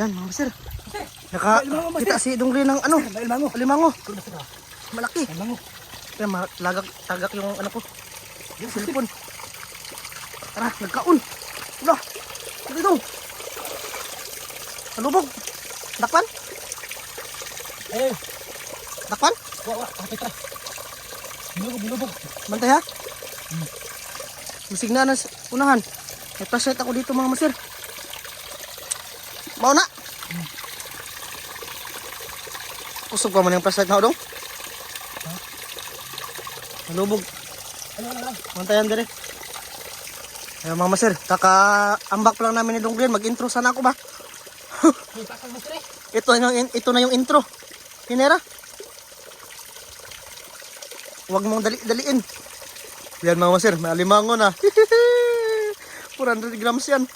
Yan mga master. Nakakita si Dungli ng ano? Alimango. Malaki. Kaya tagak yung ano ko. Yung cellphone. Tara, nagkaon. Wala. Ito dong. Nalubog. Dakpan? Dakpan? Bilubog. Bantay ha? Masig na sa unahan. May flashlight ako dito mga master. Mauna. Usog pa man yung flashlight na dong. Nalubog. Bantayan dire. Ayan mga master, kaka-ambak pa lang namin ni Dongglen. Mag-intro sana ako ba? Ito na yung intro. Hinera. Huwag mong daliin. Yan mga master, may alimango na. 400 grams yan.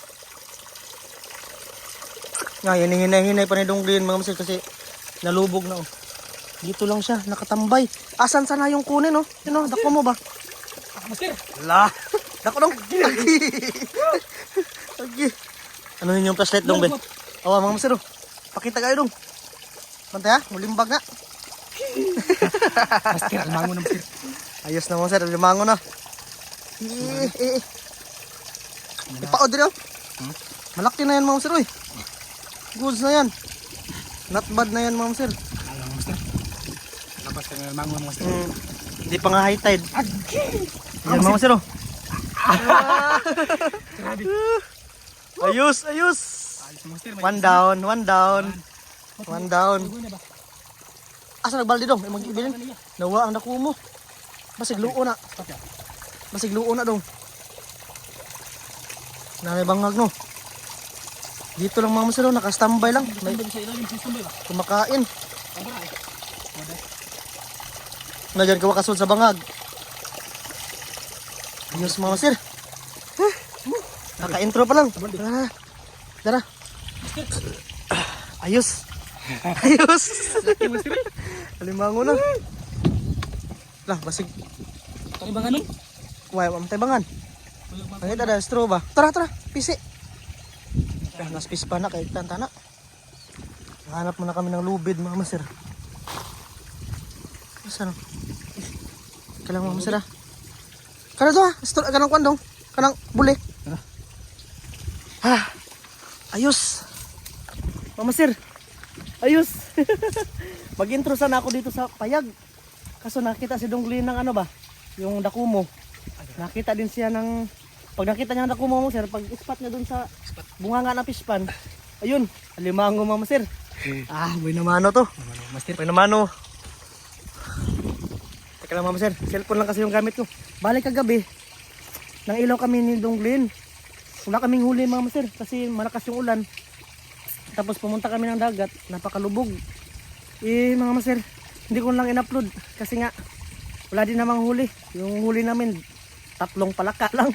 Ngayon, hinay-hinay pa ni Dongglen mga master kasi nalubog na. Oh. Dito lang siya, nakatambay. Asan sana yung kunin, no? Yun, dako mo ba? Master. La. Dako dong. Lagi. Ano yun yung flashlight dong, Ben? Awa, mga master, oh. Pakita kayo dong. Bantay ha, mulimbag na. Master, alimango na master. Ayos na mga master, alimango na. Ipaod rin, oh. Malaki na yan mga master, oy. Goods na yan. Not bad na yan mga master. Alam master. Lapas ka ng alimango na master. Hindi pa nga high tide. Yan mga master, oh. Grabe. Ayos. Ayos master. One down. Asa nagbaldi dong? Mag-ibilin. Nawa ang nakuha mo. Basig luo na dong. Nanay bangag no. Dito lang mga masalo, naka-standby lang. May kumakain. Nagyan ka wakasod sa bangag. Ayos mga masir. Naka-intro pa lang. Tara. Ayos. Alimango na. Lah, basig. Talibangan nun? Why, mamtaybangan. Ang ada straw ba? Tara, pisi. Naspis pa na kahit tantana. Hanap muna kami ng lubid mga masir. Saan? Kailangan mga masir ha. Kana to ha? Kanang kwandong? Kanang buli? Ayos. Mga masir. Ayos. Mag-intro sana ako dito sa payag. Kaso nakita si Dongglen ng ano ba? Yung dakumo. Nakita din siya ng... Pag nakita niya ng dakumo mo sir, pag ispat niya dun sa bunganga ng pispan, ayun, alimango mga sir. Buhay namano to. Buhay namano. Teka lang mga sir, cellphone lang kasi yung gamit ko. Balik kagabi, nang ilaw kami ni Dongglen. Wala kaming huli mga sir, kasi malakas yung ulan. Tapos pumunta kami ng dagat, napakalubog. Mga master, hindi ko lang in-upload kasi nga wala din namang huli. Yung huli namin 3 palaka lang.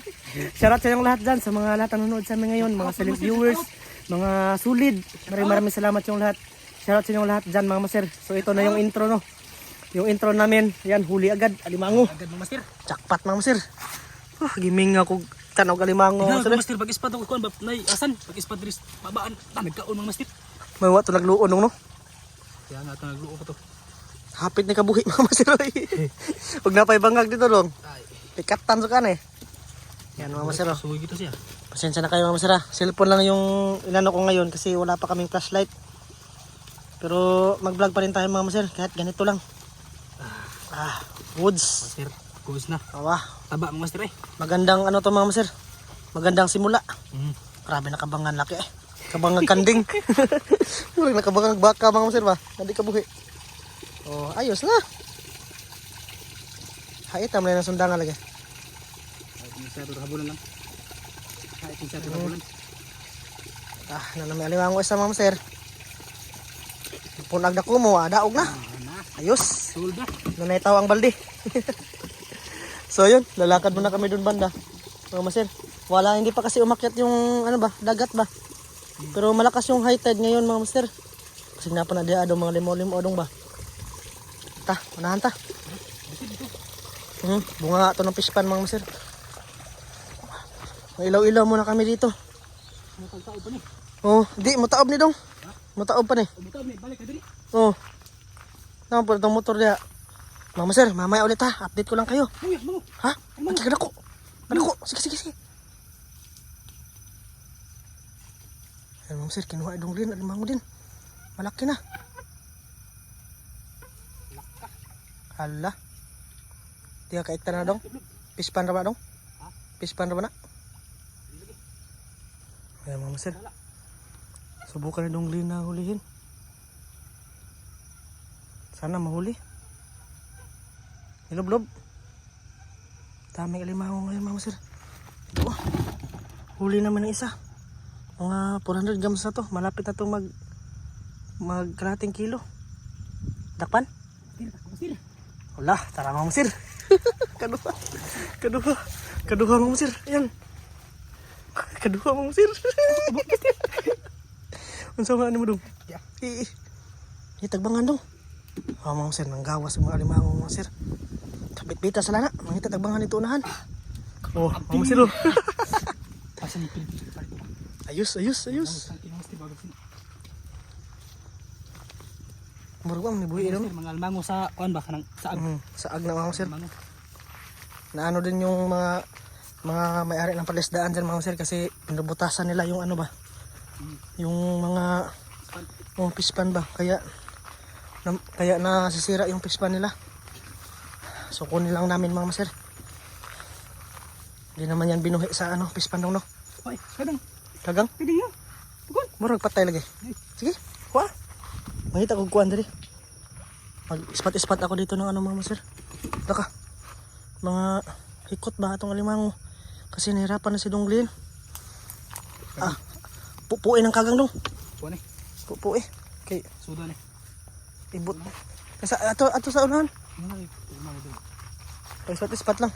Shoutout sa inyong lahat dyan, sa mga lahat nanonood sa amin ngayon, mga silent viewers, mga sulid. Maraming salamat yung lahat. Shoutout sa inyong lahat dyan mga master. So ito na yung intro no. Yung intro namin, yan, huli agad, alimango. Agad mga master. Jackpot mga master. Giming ako tanaw alimango. Master, pag ispat ako kuan nay asan? Pag ispat diri babaan, nagkaon mga master. May wato nagluon no. Kaya nga ito nagluo ko to. Hapit ni kabuhi mga maseroy. Huwag na pa'y bangag dito dong. Pikatan so kan eh. Yan mga masero. Suwi gitu siya. Pasensya na kayo mga masera. Cellphone lang yung inano ko ngayon kasi wala pa kaming flashlight. Pero mag-vlog pa rin tayo mga maser. Kahit ganito lang. Woods. Master, kuwis na. Awa. Taba mga master eh. Magandang ano to mga maser. Magandang simula. Grabe nakabangan laki eh. Kabangag kanding. Murag nakabangang baka mga maser ba? Hindi kabuhi. Oh, ayos na. Haitam na yung sundangan lagi. Isa ito habulan lang. Isa ito habulan. Nanami alimango isa mga maser. Punag na kumo, daog na. Ayos. Sulda. Nanay tao ang balde. So yun, lalakad muna kami dun banda. Mga maser. Wala, hindi pa kasi umakyat yung ano ba, dagat ba. Pero malakas yung high tide ngayon mga master. Kasi na pa na dia adong mga limo-limo odong ba. Ta, unahan ta. Bunga nga to ng pispan mga master. Ilaw-ilaw muna kami dito. Tao pa ni. Oh, di mutaob ni dong. Mutaob pa ni. Bitaw ni balik ka diri. Oh. Naman po itong motor niya. Mama sir, mamaya ulit ha. Update ko lang kayo. Mango, mango. Ha? Pagka kadako. Kadako. Sige, sige, sige. Ayan mama sir, kinuha dong rin. Alimango din. Malaki na. Hala. Tiga kaikta na dong. Pispan na ba dong? Pispan na ba na? Ayan mama sir. Subukan na dong rin na hulihin. Sana mahuli. Nilob-lob. Daming alimango ngayon mama sir. Ito oh. Huli naman ng isa. Mga 400 grams na to. Malapit na to mag kalahating kilo. Dakpan? Sila. Wala, tara mama sir. Kaduha. Kaduha. Kaduha mama sir. Ayan. Kaduha mama sir. Unsa man mo dong? Yeah. Itagbangan dong. Oh mama sir, nanggawas ang mga alimango mama sir. Kapit-bita sa lana. Mangita tagbangan ito unahan. Oh, mama sir. Oh. Pasan pin. Ayos, ayos, ayos. Murag ba ni buhi dong? Mga almango sa kuan ba kanang saag. Saag na mama sir. Almango. Naano din yung mga may-ari ng palisdaan dyan mga sir kasi pinabutasan nila yung ano ba yung mga pispan ba kaya nasisira yung pispan nila, so kunin lang namin mga sir. Hindi naman yan binuhi sa ano pispan dong no. Ay, kadang. Kagang? Kadang yo. Tugon. Murag patay lagi. Sige, kuha. Mangita kong kuhaan dali. Mag-ispat-ispat ako dito ng ano mga sir. Baka mga hikot ba itong alimango kasi nahirapan na si Donglin. Ah, pupuin ang kagang dong. Kuan ni. Pupuin. Okay, Sudan ni. ibot. Kasi ato sa unahan. Mga Ispat-ispat lang.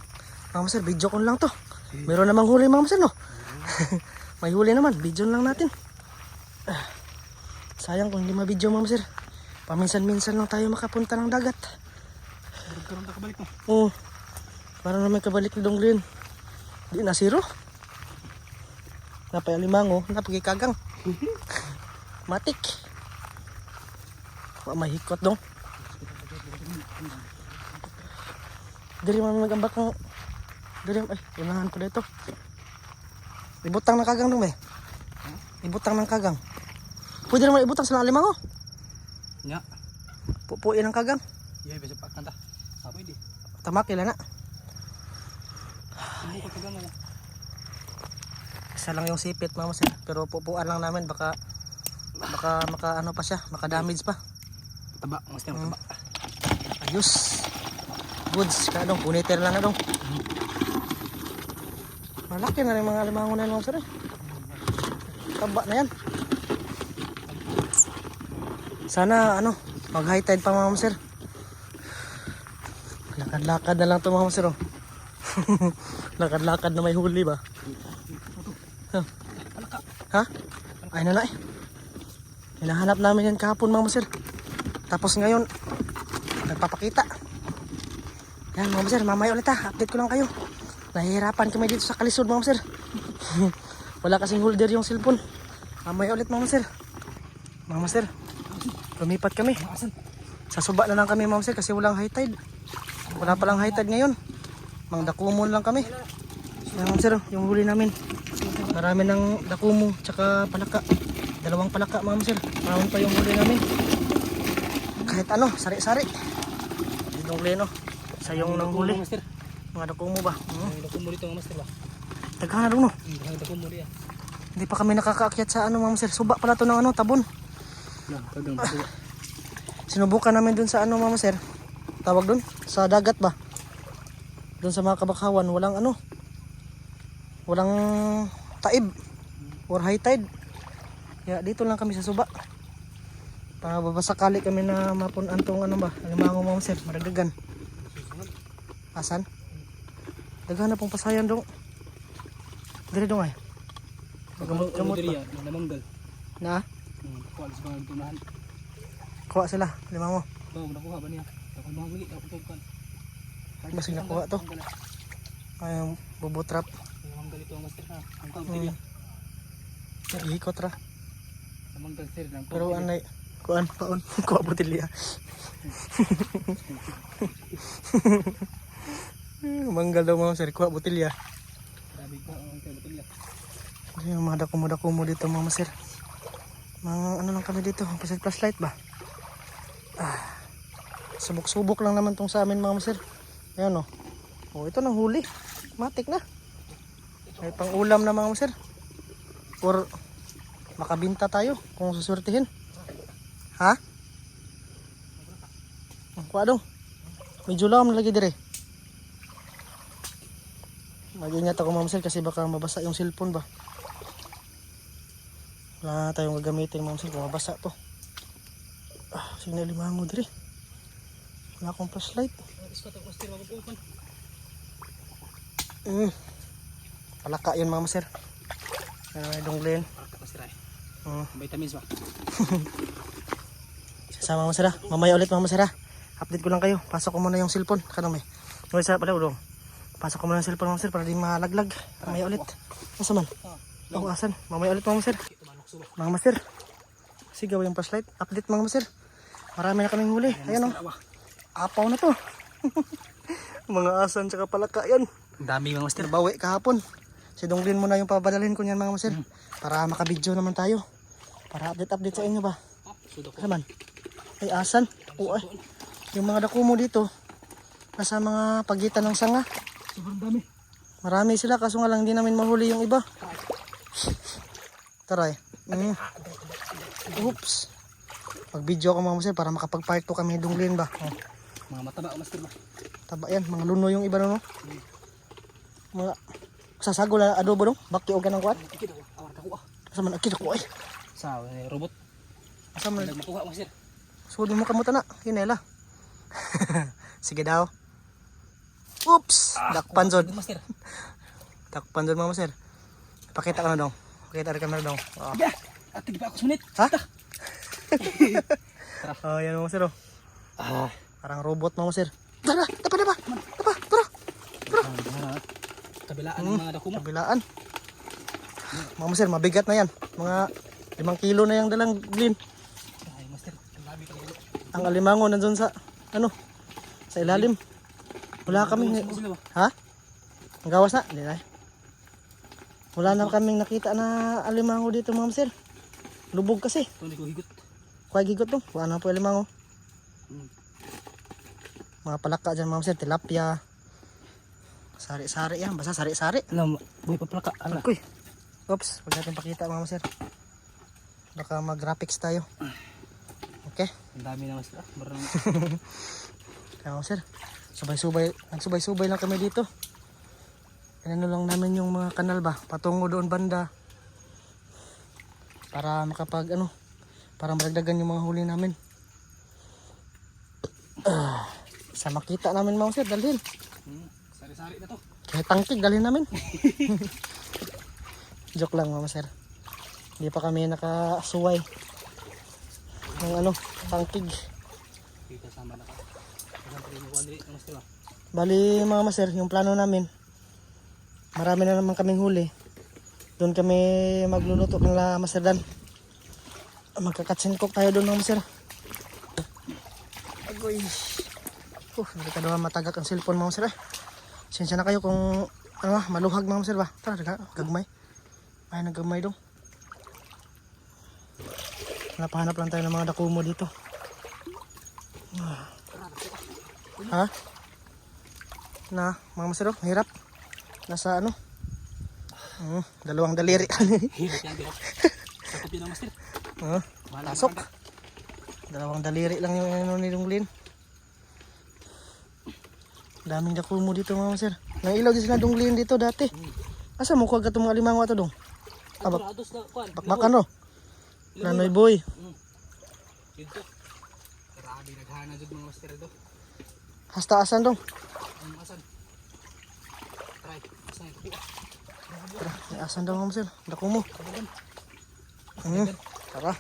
Mga sir, video ko lang to. Meron namang huli mga sir no. May huli naman, video lang natin. Sayang kung hindi ma-video mga sir. Paminsan-minsan lang tayo makapunta ng dagat. karon ta kabalik no. Oo. Para naman kabalik ni Donglin. Di na zero. Napay alimango, napay kagang. Matik. Mahikot dong. Diri man magambak ng diri ay unahan ko dito. Ibutang ng kagang dong be. Ibutang ng kagang. Pwede naman ibutang sa alimango. Nya. Pupuin ang kagang. Iya bisa pakan ta. Pwede. Tamak ila na. Hindi ko kagang na. Isa lang yung sipit mama sir, pero pupuan lang namin baka maka ano pa siya, maka damage pa. Taba, mas taba. Ayos. Goods, kaya dong, puniter lang na dong. Malaki na rin mga alimango na yan mga sir. Taba na yan. Sana ano, mag high tide pa mga sir. Lakad-lakad na lang to mga sir. Oh. Lakad-lakad na may huli ba? Ha? Ay na na eh. Hinahanap namin yan kahapon mga sir. Tapos ngayon, nagpapakita. Yan mga sir, mamaya ulit ha. Update ko lang kayo. Nahihirapan kami dito sa Kalisod mga sir. Wala kasing holder yung cellphone. Mamaya ulit mga sir. Mga sir, lumipat kami. Sa suba na lang kami mga sir kasi walang high tide. Wala palang high tide ngayon. Mga dakumon lang kami. Yan mga sir, yung huli namin. Marami ng dakumo tsaka palaka. 2 palaka mga sir. Marami pa yung huli namin. Kahit ano, sari-sari. Dito leno. Sa yung nang huli. Mga dakumo ba? Dakumo dito mga master ba? Taghan na dun no. Dakumo diya. Hindi pa kami nakakaakyat sa ano mga sir. Suba pala to ng ano, tabon. Yan, kagang. Sinubukan namin dun sa ano mga sir. Tawag dun? Sa dagat ba? Dun sa mga kabakawan. Walang ano. Walang taib. Or high tide. Kaya dito lang kami sa suba. Para babasakali kami na mapunan tong ano ba. Alimango mga sir. Maragdagan. Asan? Daghan na pong pasayan dong. Diri dong ay. Gamot diri ba? ya, namanggal. Na? Kuha sa mga tunahan. Kuha sila. Alimango. Bawo nakuha ba niya? Ako mahuli ako tukan. Mas nakuha to. Ay, bubutrap. Namanggal ito ang master ha. Ang tawag diri. Ikot ra. Amang sir lang. Pero anay, kuan paon, kuha botilya. Manggal daw mga sir, kuha botilya. Grabe ko ang botilya. Yung mga dako mo dito mga sir. Mga ano lang kami dito, flashlight ba? Subok-subok lang naman tong sa amin mga sir. Ayan o. Oh, ito nang huli. Matik na. May pang ulam na mga sir. Or makabinta tayo kung susurtihin. Ha? Kuha daw. Medyo lang lagi dire. Mag-ingat ako mga sir kasi baka mabasa yung cellphone ba. Wala tayong gagamitin mga sir kung mabasa to. Sige na limango dire. Wala akong flashlight. Palaka yun mga sir. Donglin. Vitamins ba? Sasama mga sir. Mamaya ulit mga sir. Update ko lang kayo. Pasok ko muna yung cellphone. Kanong may. Ngayon sa pala udong. Pasok ko muna yung cellphone mga sir para di malaglag. Mamaya ulit. Asa man? Oh, asan? Mamaya ulit mga sir. Mga sir. Sigaw yung flashlight. Update mga sir. Marami na kaming huli. Ayan o. Apaw na to. Mga asan tsaka palaka yan. Dami mga master. Bawi kahapon. Si Donglin muna yung papadalhin ko niyan mga master. Para makabidyo naman tayo. Para update sa inyo ba? Asa man? Ay asan? Oo ay. Yung mga dako mo dito. Nasa mga pagitan ng sanga. Sobrang dami. Marami sila kaso nga lang hindi namin mahuli yung iba. Taray. Oops. Mag-video ako mga master para makapag-part 2 kami Donglin ba? Oh. Mga mataba o master ba? Taba yan. Mga luno yung iba no? Mga sasagol na adobo dong. Baki o ganang kuat. Ikit ako. Awar ka ko ah. Asa man akit ako ay. Sa robot. Asa man Makuha master. sudi mo kamuta na. Hinela. Sige daw. Oops. Dakpan jod. Master. Dakpan jod mga sir. Pakita ka na dong. Pakita ka na dong. Oh. Ya. Ati di pa ako sunit. Ha? Oh, yan mga sir. Oh. Ah. Parang robot mga sir. Tara, tapa. Tara. Kabilaan ng mga dako mo. Kabilaan. Mga sir, mabigat na yan. Mga 5 kilo na yung dalang glin. Ay master. Ang dami ka dito. Ang alimango nandun sa, ano, sa ilalim. Wala kaming, ha? Ang gawas na? Hindi na. Wala na kaming nakita na alimango dito mga sir. Lubog kasi. Ito hindi ko higot. Kuha gigot to. Wala na po alimango. Mga palaka dyan mga sir. Tilapia. Sari-sari yan. Basta sari-sari. Alam, buhay pa pala ka. Ala. Uy. Oops. Huwag natin pakita mga sir. Baka mag-graphics tayo. Okay. Ang dami na master. Marang. Kaya mga sir. Nagsubay-subay lang kami dito. Inano lang namin yung mga kanal ba. Patungo doon banda. Para makapag ano. Para maragdagan yung mga huli namin. Sa makita namin mga sir. Dalhin. Sari-sari na to. Kahit tangkig dalhin namin. Joke lang mga sir. Hindi pa kami nakasuway ng ano, tangkig. Dito sama na ka. Master. Bali mga master, yung plano namin, marami na naman kaming huli. Doon kami magluluto ng la Master Dan. Magkakatsin cook tayo doon mga master. Agoy. Hindi ka naman matagak ang cellphone mga master. Sensya na kayo kung ano, maluhag mga master ba. Tara, gagmay. Ay, nagagmay dong. Napahanap lang tayo ng mga dakumo dito. Ha? Na, mga master, hirap. Nasa ano? Dalawang daliri. Hirap yan, hirap. Sa kopi na master. Pasok. Dalawang daliri lang yung ano ni Donglin. Daming dakumo dito mga master. Nangilaw din sila Donglin dito dati. Asa mo kuha ka itong mga limango ato dong? Ados na kuan. Bakbakan no? Nanoy boy. Dito. Grabe naghana jud mga master do. Hasta asan dong? Ang asan? Try. Asan ito? Tara, may asan daw mga master. Dakumo. Tara.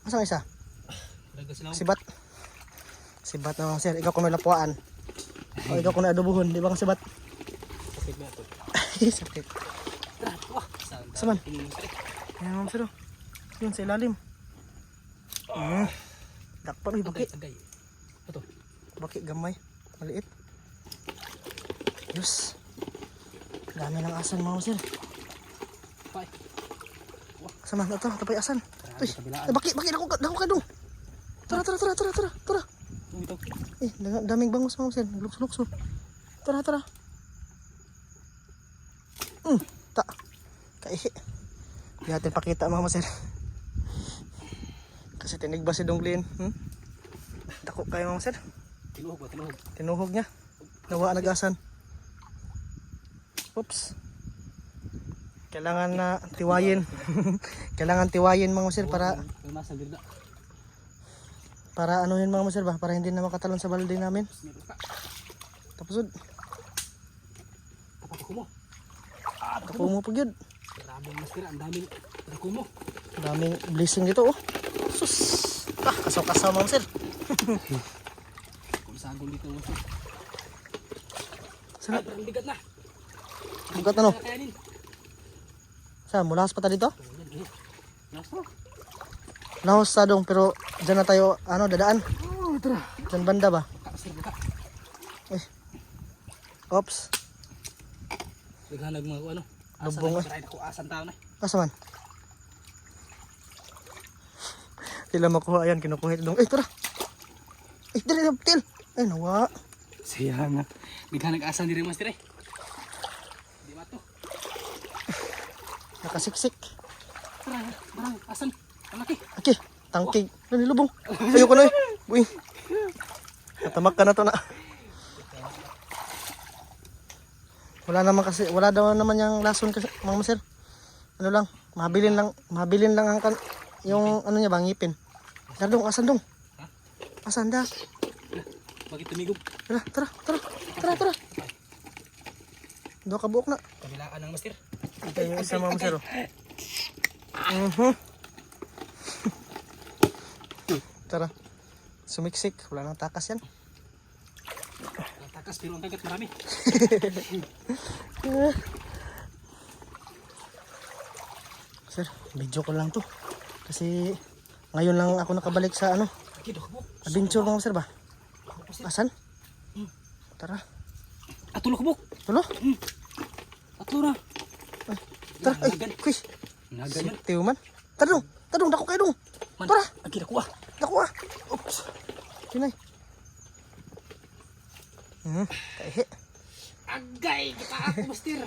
Asang isa? Daga sila. Sibat. Sibat na mga master. Ikaw kung lapuan. O ikaw kung adobuhon. Di ba kang sibat? Sakit ba ito? Sakit. Tara. Wah. Saman? Ayan mga sir. Yun sa ilalim. Dakpan. Uy, baki. Agay. Ito. Baki gamay. Maliit. Yes. Dami ng asan mga sir. Pay. Sama na to. Tapay asan. Uy, Kabilaan. baki. Dako ka dong. Tara. Ito. Daming bangus mga sir. Lukso. Tara. Ta. Kaihi. Di natin pakita mga sir. Kasi tinig ba si Donglin? Dako kayo mga sir. Tinuhog. Tinuhog niya. Nawa nagasan. Oops. Kailangan na tiwayin. Kailangan tiwayin mga sir para May masang dirda. ano yun mga sir ba? Para hindi na makatalon sa balde namin. Meron ka. Tapos Tapak ko mo. ako mo pag yun. Maraming maskira. Ang daming dako mo. Daming blessing dito oh. Sus. Kasaw mga sir. Kung sagol dito. Waso. Saan? Parang bigat na. Bugat ano? Kakayanin. Saan? Mulahas pa tayo dito? Ayan. Lasto. Lahos sa dong pero dyan na tayo dadaan. Tara. Dyan banda ba? Sir, baka. Oops. Naghanag mga ano. Lubong Ako asan tao na. Asa man? Tila makuha yan, kinukuha ito dong. Tara! Dali na, til! Nawa. Sayang na. Naghanag asan diri master eh. Di ba to? Nakasiksik. Barang, asan? Malaki. Okay, tangkig. Nilubong. Ayoko na Uy. Natamak ka na to na. Wala daw naman yung lason kasi mga sir. Ano lang, mabilin lang ang yung ano niya ba, ngipin. Asan dong? Asan da? Bakit tumigog? Tara. Doon ka buok na. Kabilaan ng master. Ito yung isa mga sir. Tara. Sumiksik. Wala nang takas yan. Takas pero ang kagat marami. Sir, video ko lang to. Kasi ngayon lang ako nakabalik sa adventure mga sir ba? Asan? Tara. Tulo ko buk. Tulo? Tatlo na. Tara. Kuy. Nagayan. Tiyo man. Tadong. Dako kayo dong. Man, Tara. agi na kuha. Dako ah. Oops. Kinay. Kaihi. Agay, kita ako master.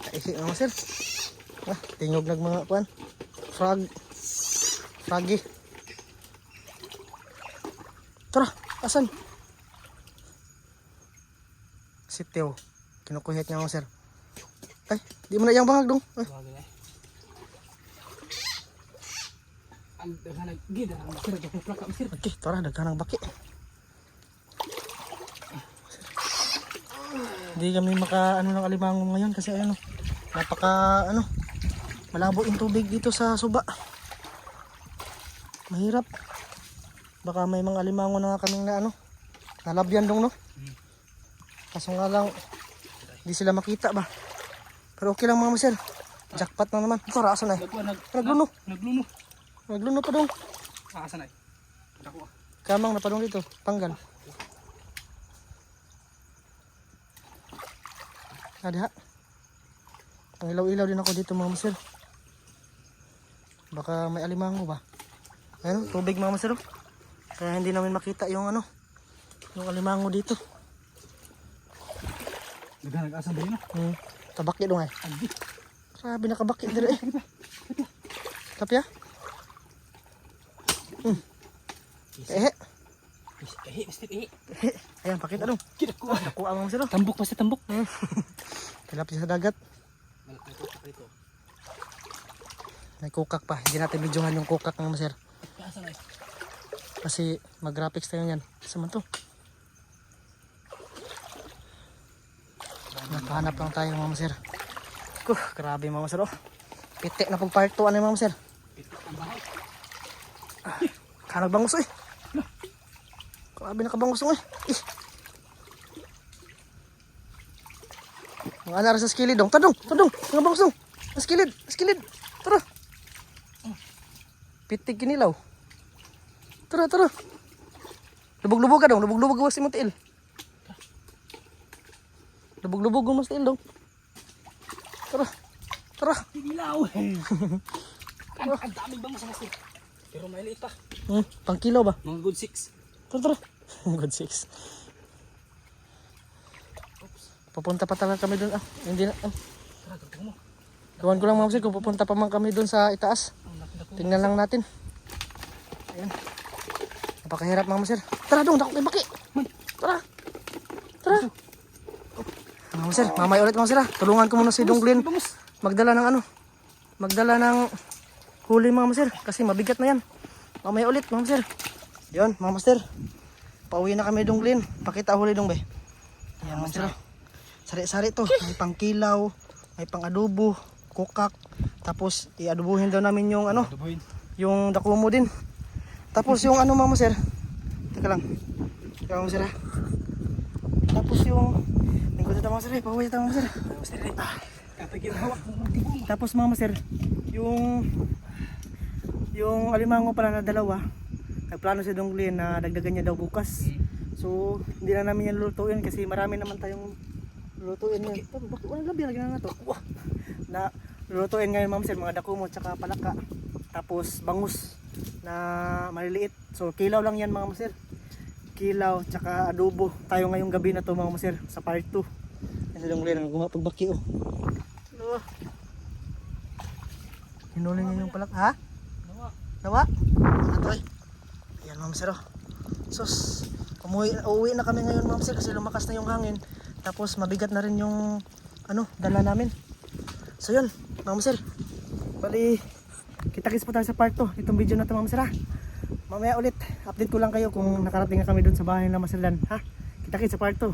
Kaihi mga sir. Tingog nag mga kuan. Froggy. Tara, asan? Si Teo. Kinukuhit niya mga sir. Ay, di mo na iyang bangag dong. Ay. Ang daghanag gid ang master ako plaka master. Okay, tara, daghan ng baki. Hindi kami maka ng alimango ngayon kasi napaka malabo yung tubig dito sa suba. Mahirap. Baka may mga alimango na nga kaming nalabyan dong Kaso nga lang hindi sila makita ba. Pero okay lang mga maser. Jackpot na naman. Tara, asan ay? Nagluno pa dong. Asan ay? Dako. Kamang na pa dong dito. Panggal. Ada. Ang ilaw-ilaw din ako dito mga maser. Baka may alimango ba? Ayun, tubig mga maser. Kaya hindi namin makita yung yung alimango dito. Naghanag asan din na. Kabaki dong ay. Grabe nakabaki dire eh. Kapya? Kahi, master kahi. Ayan, pakita dong. Nakuha mga maser. Tambok master tambok. Tilapia sa dagat. Malaki ko ito. May kukak pa. Hindi natin videohan yung kukak mga maser. Asan ay? Kasi mag-graphics tayo yan. Saan man to? Nakahanap lang tayo mga maser. Grabe mga maser. Pitik na pag part 2 mga maser. Kanag bangus eh. Grabe nakabangus eh. Mga anara sa skilid dong. Tadong. Mga bangus dong. Mas kilid, mas kilid. Tara. Pitik kinilaw. Tara, tara. Lubog-lubog ka dong, lubog-lubog ka si Mutiil. Lubog-lubog ka mas Tiil dong. Tara. Tara. Dilaw. Ang daming bangus mas Tiil. Pero maliit pa. Pang kilo ba? Mga good 6. Tara, tara. Good 6. Pupunta pa talaga kami doon. Hindi na. Tara, gagawin mo. Gawan ko lang mga sir kung pupunta pa man kami doon sa itaas. Ang laki-laki. Tingnan lang natin. Ayan. Napakahirap mga sir. Tara dong, dako kay baki. Tara. Tara. Mga sir, mamay ulit mga sir. Tulungan ko muna si Donglin magdala ng ano. Magdala ng huli mga sir kasi mabigat na yan. Mamay ulit mga sir. Yun mga master. Pauwi na kami Donglin. Pakita huli dong be. Ayan mga sir. Sari-sari to. May pang kilaw, may pang adobo, kukak. Tapos i-adobohin daw namin yung ano, Adobohin. yung dakumo din. Tapos yung ano mga sir. Teka lang. Teka mga sir ha. Tapos yung lingkod ito mga sir. Pauwi ito mga sir. Mas Tiil. Kapag yung hawak mo magtibong. Tapos mga sir, yung alimango pala na dalawa, nagplano si Donglin na dagdagan niya daw bukas. So, hindi na namin yan lulutuin kasi marami naman tayong lulutuin ngayon. Bakit walang labi lagi na to? Wah! Na lulutuin ngayon mga sir, mga dakumo tsaka palaka. Tapos bangus na maliliit. So, kilaw lang yan mga sir. Kilaw tsaka adobo. Tayo ngayong gabi na to mga sir sa part 2. Yan si Donglin ang gumapagbaki oh. Ano? Hinuli niya yung palak. Ha? Nawa? Ito eh. Ayan ma'am sir oh. Sus, uuwi na kami ngayon ma'am sir kasi lumakas na yung hangin. Tapos mabigat na rin yung ano, dala namin. So yun, ma'am sir. Bali, kita-kits po tayo sa part 2. Itong video na ito ma'am sir ha. Mamaya ulit, update ko lang kayo kung nakarating na kami dun sa bahay na Masalan ha. Kita-kits sa part 2.